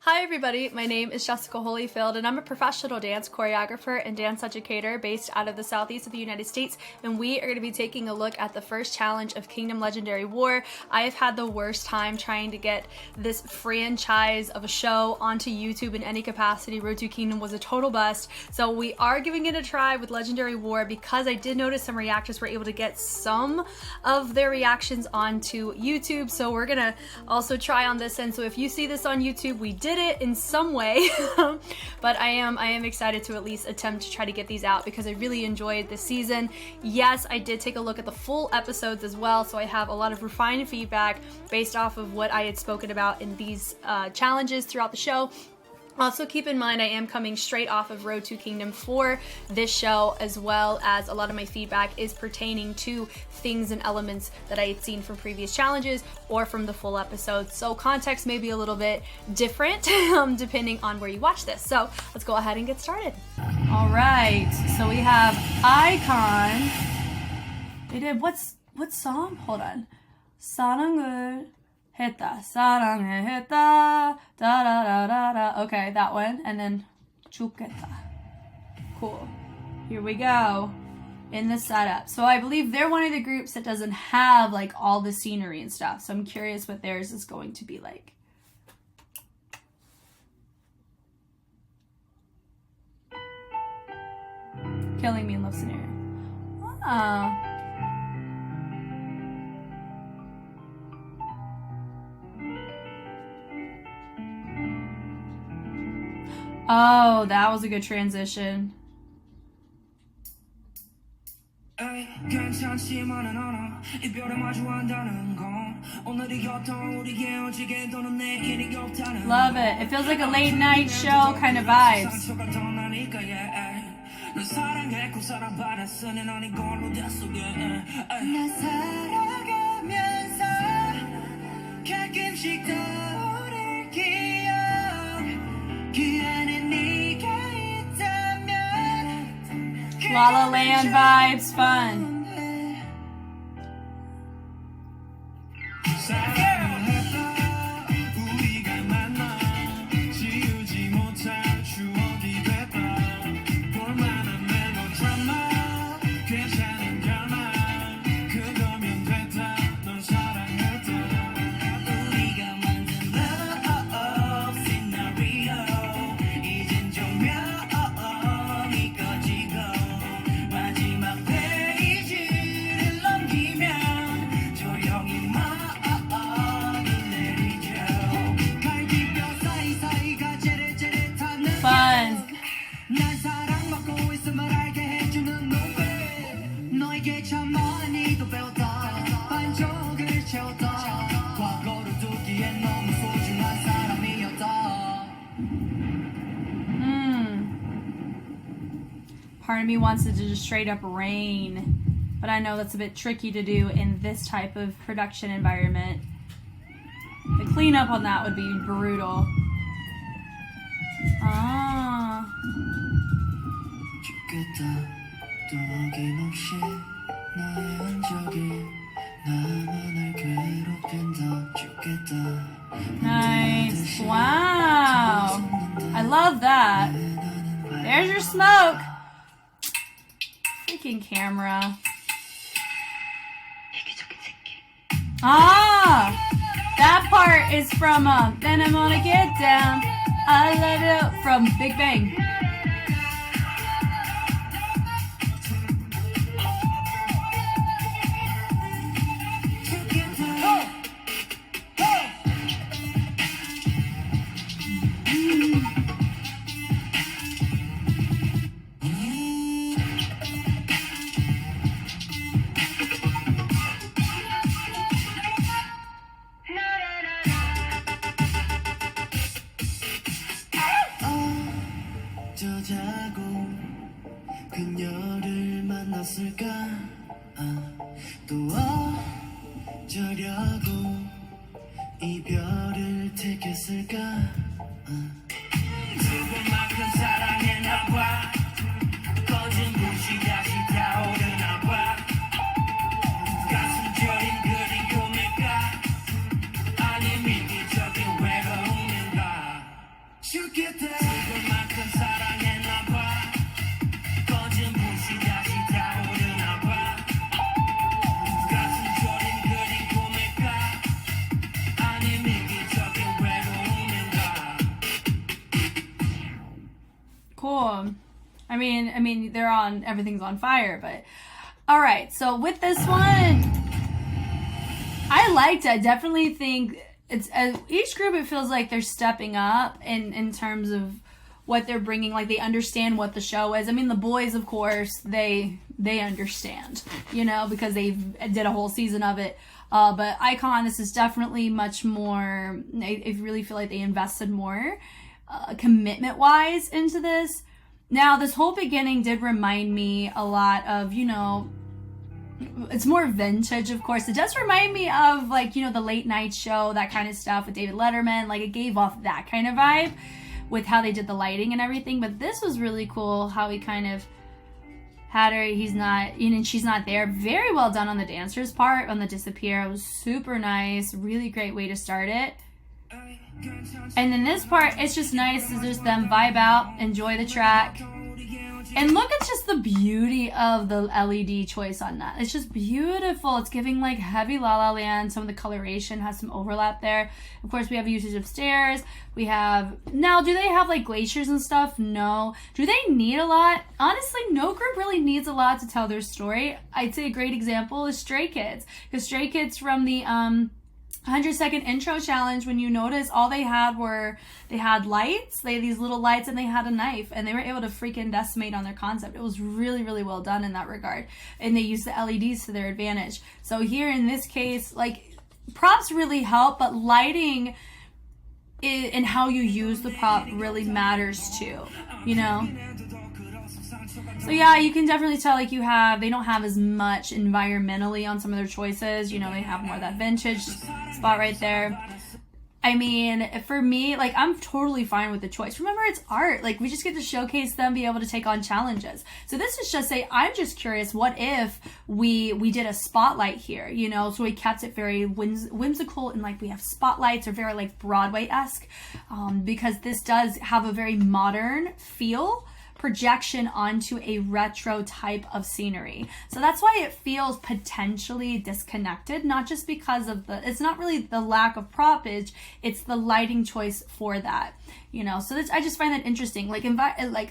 Hi everybody, my name is Jessica Holyfield and I'm a professional dance choreographer and dance educator based out of the southeast of the United States, and we are going to be taking a look at the first challenge of Kingdom Legendary War. I have had the worst time trying to get this franchise of a show onto YouTube in any capacity. Road to Kingdom was a total bust, so we are giving it a try with Legendary War because I did notice some reactors were able to get some of their reactions onto YouTube, so we're gonna also try on this end. So if you see this on YouTube, we did it in some way, but I am excited to at least attempt to try to get these out because I really enjoyed this season. Yes, I did take a look at the full episodes as well, so I have a lot of refined feedback based off of what I had spoken about in these challenges throughout the show. Also keep in mind I am coming straight off of Road to Kingdom for this show, as well as a lot of my feedback is pertaining to things and elements that I had seen from previous challenges or from the full episode. So context may be a little bit different depending on where you watch this. So let's go ahead and get started. All right, so we have iKON. They did what song? Hold on. 사랑을 했다, 사랑을 했다, 다라라라라. Okay, that one. And then 죽겠다. Cool. Here we go. In the setup. So I believe they're one of the groups that doesn't have like all the scenery and stuff. So I'm curious what theirs is going to be like. Killing Me in Love Scenario. Ah. Oh, that was a good transition. Love it. It feels like a late night show kind of vibes. La La Land vibes, fun. Part of me wants it to just straight up rain, but I know that's a bit tricky to do in this type of production environment. The cleanup on that would be brutal. Ah. Nice. Wow. I love that. There's your smoke. Freaking camera. Ah! That part is from Then I'm Gonna Get Down. I Love It from Big Bang. 그녀를 만났을까 또 어쩌려고 이별을 택했을까 그것만큼 사랑했나 봐 꺼진 불씨 다시 타오르나 봐 가슴 저린 그리움일까 아니 미기적인 외로움인가 Cool. I mean, they're on, everything's on fire, but all right. So with this one, I liked it. I definitely think it's each group. It feels like they're stepping up in terms of what they're bringing. Like they understand what the show is. I mean, the boys, of course, they understand, you know, because they did a whole season of it. But iKON, this is definitely much more. I really feel like they invested more commitment-wise into this. Now, this whole beginning did remind me a lot of, you know, it's more vintage, of course. It does remind me of, like, you know, the late night show, that kind of stuff with David Letterman. Like, it gave off that kind of vibe with how they did the lighting and everything. But this was really cool, how he kind of had her, he's not, you know, she's not there. Very well done on the dancer's part, on the disappear. It was super nice. Really great way to start it. And then this part, it's just nice to just them vibe out, enjoy the track. And look at just the beauty of the LED choice on that. It's just beautiful. It's giving like heavy La La Land. Some of the coloration has some overlap there. Of course, we have usage of stairs. We have, now, do they have like glaciers and stuff? No. Do they need a lot? Honestly, no group really needs a lot to tell their story. I'd say a great example is Stray Kids. Because Stray Kids from the 100-second intro challenge, when you notice, all they had lights. They had these little lights and they had a knife, and they were able to freaking decimate on their concept. It was really, really well done in that regard, and they used the LEDs to their advantage. So here in this case, like, props really help, but lighting and how you use the prop really matters too, you know. So yeah, you can definitely tell, like, they don't have as much environmentally on some of their choices. You know, they have more of that vintage spot right there. I mean, for me, like, I'm totally fine with the choice. Remember, it's art. Like, we just get to showcase them, be able to take on challenges. So this is just I'm just curious, what if we did a spotlight here, you know? So we kept it very whimsical, and like we have spotlights, or very like Broadway-esque, because this does have a very modern feel, projection onto a retro type of scenery. So that's why it feels potentially disconnected, not just because of it's not really the lack of propage, it's the lighting choice for that, you know. So I just find that interesting. Like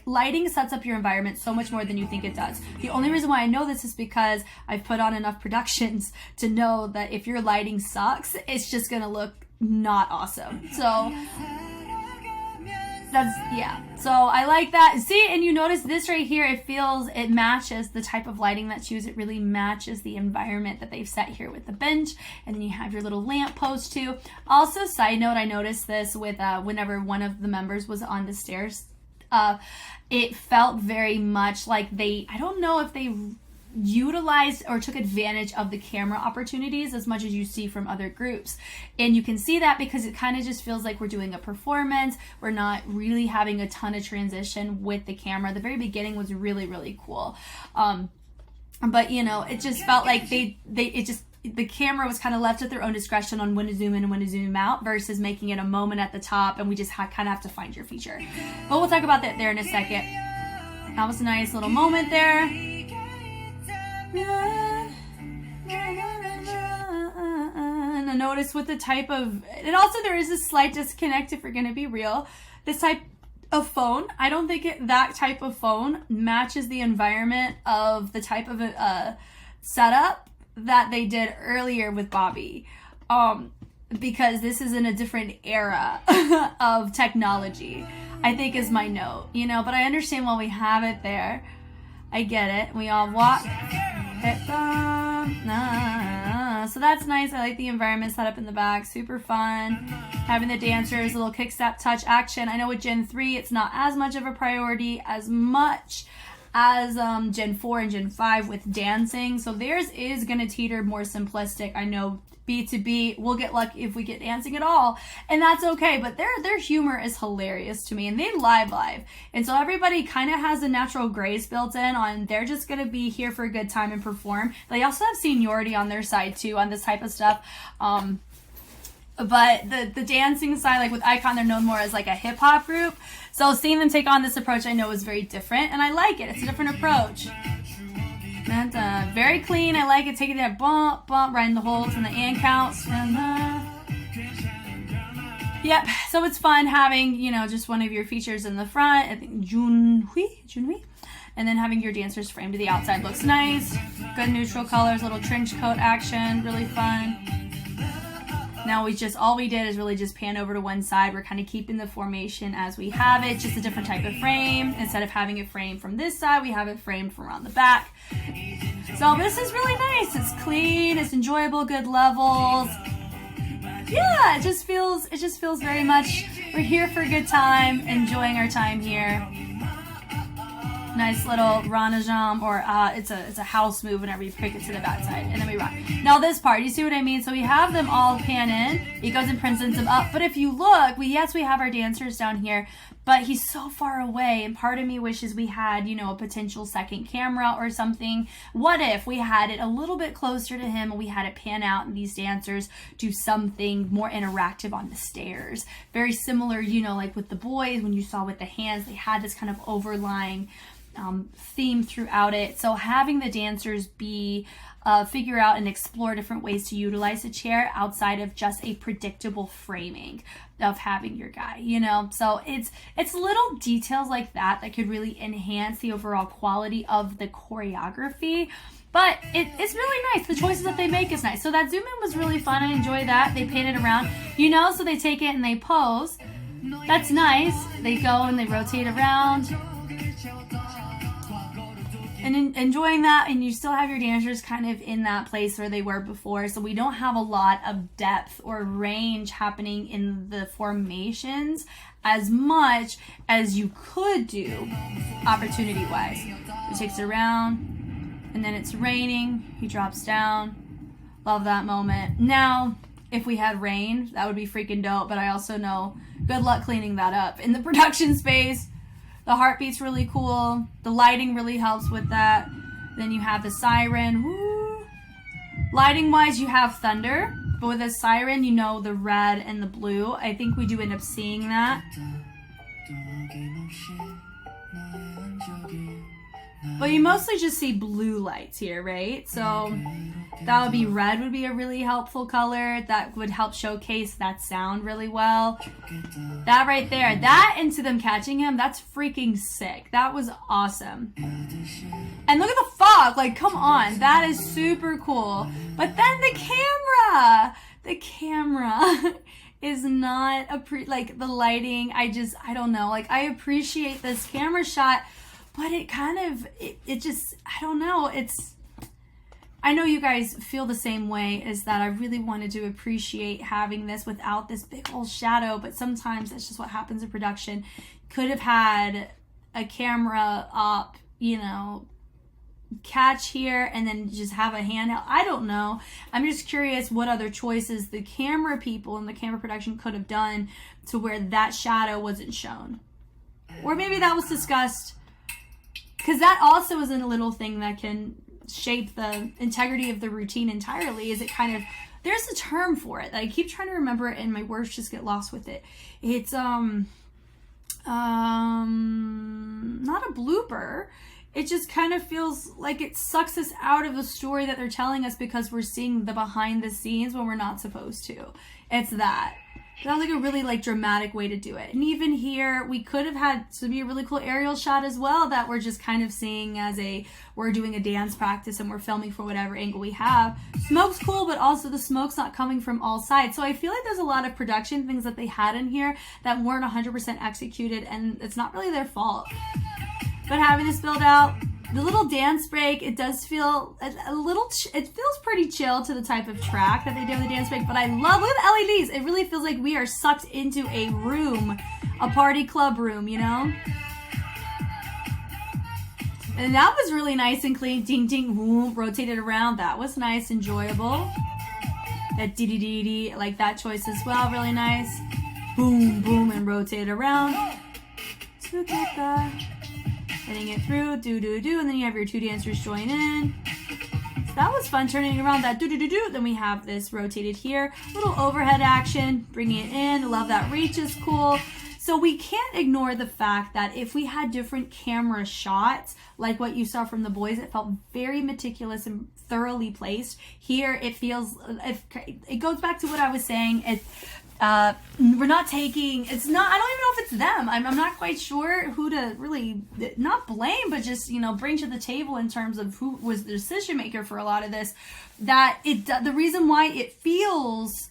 lighting sets up your environment so much more than you think it does. The only reason why I know this is because I've put on enough productions to know that if your lighting sucks, it's just gonna look not awesome. So yeah, so I like that. See, and you notice this right here, it matches the type of lighting that's used. It really matches the environment that they've set here with the bench, and then you have your little lamp post too. Also, side note, I noticed this with whenever one of the members was on the stairs, it felt very much like I don't know if they utilized or took advantage of the camera opportunities as much as you see from other groups. And you can see that because it kind of just feels like we're doing a performance. We're not really having a ton of transition with the camera. The very beginning was really, really cool. But you know, it just felt like the camera was kind of left at their own discretion on when to zoom in and when to zoom out, versus making it a moment at the top, and we just kind of have to find your feature. But we'll talk about that there in a second. That was a nice little moment there. And I notice with the type of, and also there is a slight disconnect, if we're going to be real. This type of phone, I don't think that type of phone matches the environment of the type of setup that they did earlier with Bobby, because this is in a different era of technology, I think, is my note, you know. But I understand why we have it there. I get it. We all walk. So that's nice. I like the environment set up in the back. Super fun. Having the dancers, a little kick, step, touch, action. I know with Gen 3, it's not as much of a priority as much as Gen 4 and Gen 5 with dancing. So theirs is going to teeter more simplistic. I know B2B, we'll get lucky if we get dancing at all, and that's okay. But their humor is hilarious to me, and they live, and so everybody kind of has a natural grace built in on they're just gonna be here for a good time and perform. They also have seniority on their side too on this type of stuff. But the dancing side, like with iKON, they're known more as like a hip hop group. So seeing them take on this approach, I know is very different, and I like it. It's a different approach. And very clean. I like it. Taking that bump, bump, right in the holds and the and counts. And yep. So it's fun having, you know, just one of your features in the front. I think Junhui. And then having your dancers framed to the outside looks nice. Good neutral colors, little trench coat action, really fun. Now all we did is really just pan over to one side. We're kind of keeping the formation as we have it, just a different type of frame. Instead of having it framed from this side, we have it framed from around the back. So this is really nice. It's clean, it's enjoyable, good levels. Yeah, it just feels very much, we're here for a good time, enjoying our time here. Nice little ranajam, or it's a house move whenever you pick it to the backside, and then we rock. Now this part, you see what I mean? So we have them all pan in, he goes and presents them up, but if you look, we have our dancers down here, but he's so far away, and part of me wishes we had, you know, a potential second camera or something. What if we had it a little bit closer to him and we had it pan out and these dancers do something more interactive on the stairs? Very similar, you know, like with the boys, when you saw with the hands, they had this kind of overlying theme throughout it. So having the dancers figure out and explore different ways to utilize the chair outside of just a predictable framing of having your guy, you know. So it's little details like that could really enhance the overall quality of the choreography. But it's really nice. The choices that they make is nice. So that zoom in was really fun. I enjoy that. They pan it around, you know, so they take it and they pose. That's nice. They go and they rotate around. And enjoying that, and you still have your dancers kind of in that place where they were before, so we don't have a lot of depth or range happening in the formations as much as you could do opportunity wise. He takes it around, and then it's raining, he drops down. Love that moment. Now if we had rain, that would be freaking dope, but I also know good luck cleaning that up in the production space. The heartbeat's really cool. The lighting really helps with that. Then you have the siren. Woo. Lighting wise, you have thunder, but with a siren, you know the red and the blue. I think we do end up seeing that. But you mostly just see blue lights here, right? So that would be red would be a really helpful color. That would help showcase that sound really well. That right there, that into them catching him, that's freaking sick. That was awesome. And look at the fog, like come on, that is super cool. But then the camera is not like the lighting, I don't know, like I appreciate this camera shot, but it kind of, it just, I don't know, I know you guys feel the same way as that. I really wanted to appreciate having this without this big old shadow, but sometimes that's just what happens in production. Could have had a camera up, you know, catch here and then just have a handheld. I don't know. I'm just curious what other choices the camera people and the camera production could have done to where that shadow wasn't shown. Or maybe that was discussed, because that also isn't a little thing that can shape the integrity of the routine entirely. Is it kind of, there's a term for it that I keep trying to remember and my words just get lost with it. It's not a blooper. It just kind of feels like it sucks us out of the story that they're telling us because we're seeing the behind the scenes when we're not supposed to. It's that. That was like a really like dramatic way to do it. And even here, we could have had to be a really cool aerial shot as well that we're just kind of seeing as we're doing a dance practice and we're filming for whatever angle we have. Smoke's cool, but also the smoke's not coming from all sides. So I feel like there's a lot of production things that they had in here that weren't 100% executed, and it's not really their fault. But having this build out, the little dance break, it does feel it feels pretty chill to the type of track that they do in the dance break, but I love, look at the LEDs. It really feels like we are sucked into a room, a party club room, you know? And that was really nice and clean. Ding, ding, boom, rotated around. That was nice, enjoyable. That dee-dee-dee-dee, like that choice as well, really nice. Boom, boom, and rotate around. To get that. Hitting it through, do, and then you have your two dancers join in. that was fun, turning around that do-do-do-do. Then we have this rotated here, little overhead action, bringing it in. Love that reach is cool. So we can't ignore the fact that if we had different camera shots, like what you saw from the boys, it felt very meticulous and thoroughly placed. Here, it feels, it goes back to what I was saying. We're not taking, it's not, I don't even know if it's them. I'm not quite sure who to really, not blame, but just, you know, bring to the table in terms of who was the decision maker for a lot of this. That the reason why it feels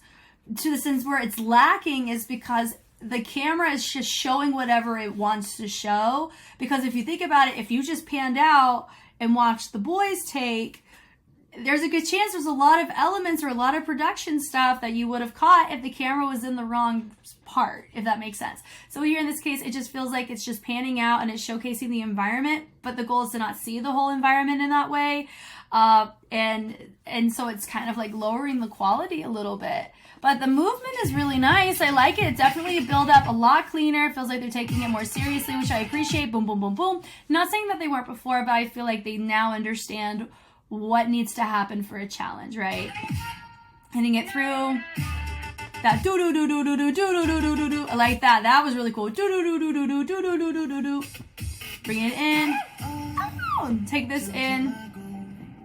to the sense where it's lacking is because the camera is just showing whatever it wants to show. Because if you think about it, if you just panned out and watched the boys take, there's a good chance there's a lot of elements or a lot of production stuff that you would have caught if the camera was in the wrong part, if that makes sense. So here in this case, it just feels like it's just panning out and it's showcasing the environment, but the goal is to not see the whole environment in that way. And so it's kind of like lowering the quality a little bit. But the movement is really nice. I like it. It's definitely a build up, a lot cleaner. It feels like they're taking it more seriously, which I appreciate. Boom, boom, boom, boom. Not saying that they weren't before, but I feel like they now understand what needs to happen for a challenge, right? Hitting it through. That do do do do do do do do do do do. I like that. That was really cool. Do do do do do do do do do do do. Bring it in. Oh, take this in.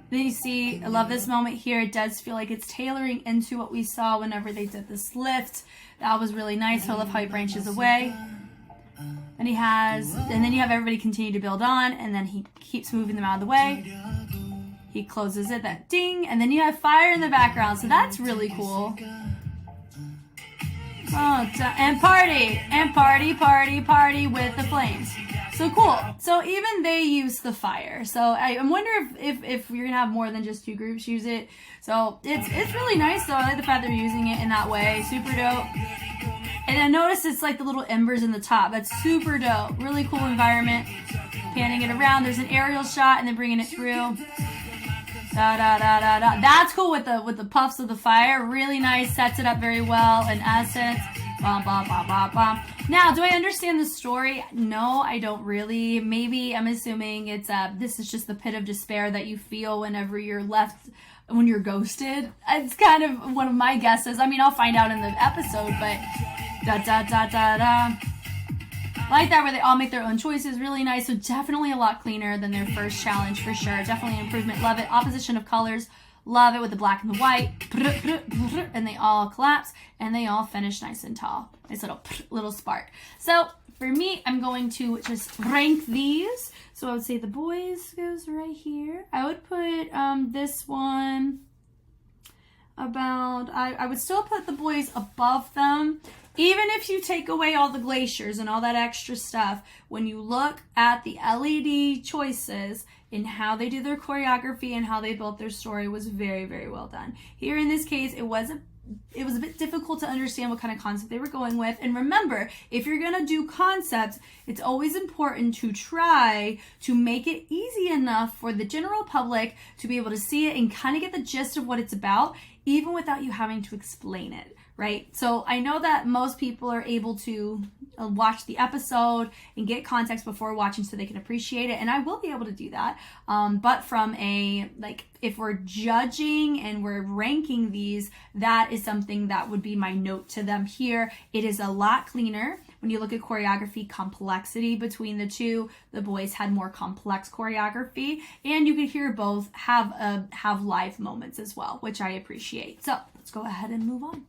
Then you see, I love this moment here. It does feel like it's tailoring into what we saw whenever they did this lift. That was really nice. I love how he branches away. And he has, and then you have everybody continue to build on, and then he keeps moving them out of the way. He closes it, that ding, and then you have fire in the background, so that's really cool. Oh, and party with the flames. So cool. So even they use the fire. So I wonder if you're gonna have more than just two groups use it. So it's really nice though. I like the fact they're using it in that way. Super dope. And I noticed it's like the little embers in the top. That's super dope. Really cool environment. Panning it around. There's an aerial shot and then bringing it through. Da da da da da. That's cool with the puffs of the fire. Really nice. Sets it up very well. In essence. Bum, bum, bum, bum, bum. Now, do I understand the story? No, I don't really. Maybe I'm assuming it's this is just the pit of despair that you feel whenever you're left, when you're ghosted. It's kind of one of my guesses. I mean, I'll find out in the episode, but da da da da da. I like that where they all make their own choices. Really nice. So definitely a lot cleaner than their first challenge for sure. Definitely an improvement. Love it. Opposition of colors. Love it with the black and the white. And they all collapse and they all finish nice and tall. Nice little spark. So for me, I'm going to just rank these. So I would say the boys goes right here. I would put this one about, I would still put the boys above them. Even if you take away all the glaciers and all that extra stuff, when you look at the LED choices in how they do their choreography and how they built their story was very, very well done. Here in this case, it was a bit difficult to understand what kind of concept they were going with. And remember, if you're gonna do concepts, it's always important to try to make it easy enough for the general public to be able to see it and kind of get the gist of what it's about, even without you having to explain it. Right? So I know that most people are able to watch the episode and get context before watching so they can appreciate it. And I will be able to do that. But from a, like, if we're judging and we're ranking these, that is something that would be my note to them here. It is a lot cleaner. When you look at choreography complexity between the two, the boys had more complex choreography, and you could hear both have live moments as well, which I appreciate. So let's go ahead and move on.